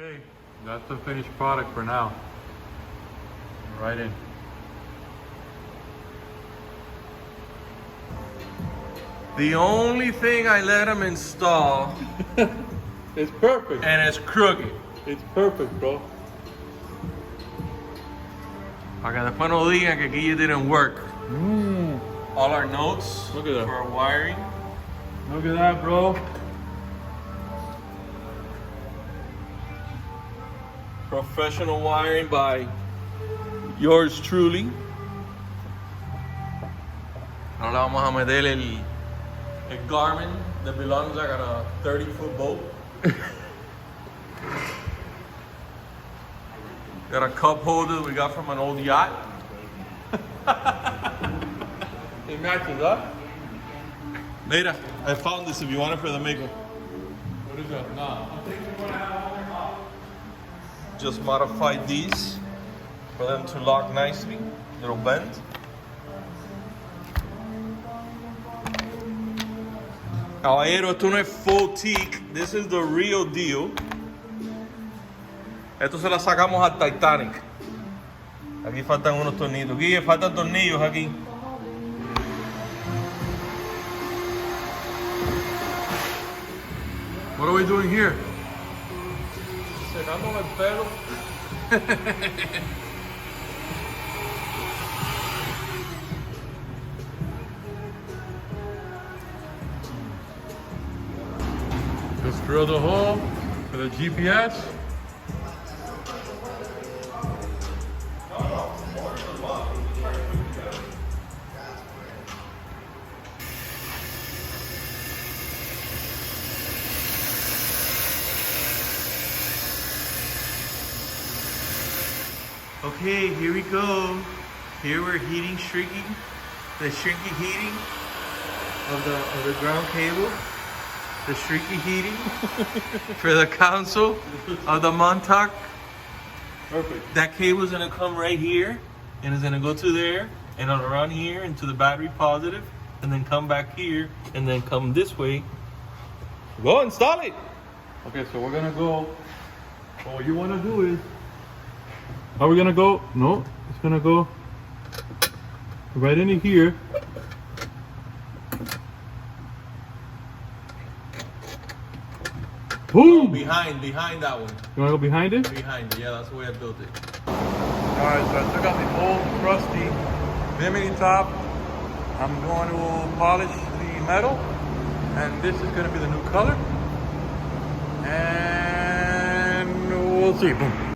Okay, that's the finished product for now. Right in. The only thing I let him install It's perfect. and it's crooked. It's perfect, bro. Para que después no digan que aquí it didn't work. All our notes Look at that. for our wiring. Look at that, bro. Professional wiring by yours truly. Ahora le vamos a meter el garment that belongs like on a 30-foot boat. Got a cup holder we got from an old yacht. It matches up. Later, I found this if you want it for the maker. What is that? Nah. Just modified these for them to lock nicely. Little bend. Caballero, esto no es full teak. This is the real deal. Esto se la sacamos al Titanic. Aquí faltan unos tornillos. Guille, faltan tornillos aquí. What are we doing here? Secamos el pelo. Just drill the hole for the GPS. Okay, here we go. Here we're heating, shrinking, the shrinky heating of the ground cable. The shrinky heating for the console of the Montauk. Perfect. That cable's gonna come right here and it's gonna go to there and on around here into the battery positive and then come back here and then come this way. Go install it. Okay, so we're gonna go. What you wanna do is, how are we gonna go? No, it's gonna go right into here. Boom! Behind that one. You wanna go behind it? Behind it, yeah, that's the way I built it. Alright, so I took out the old crusty bimini top. I'm going to polish the metal, and this is gonna be the new color. And we'll see. Boom.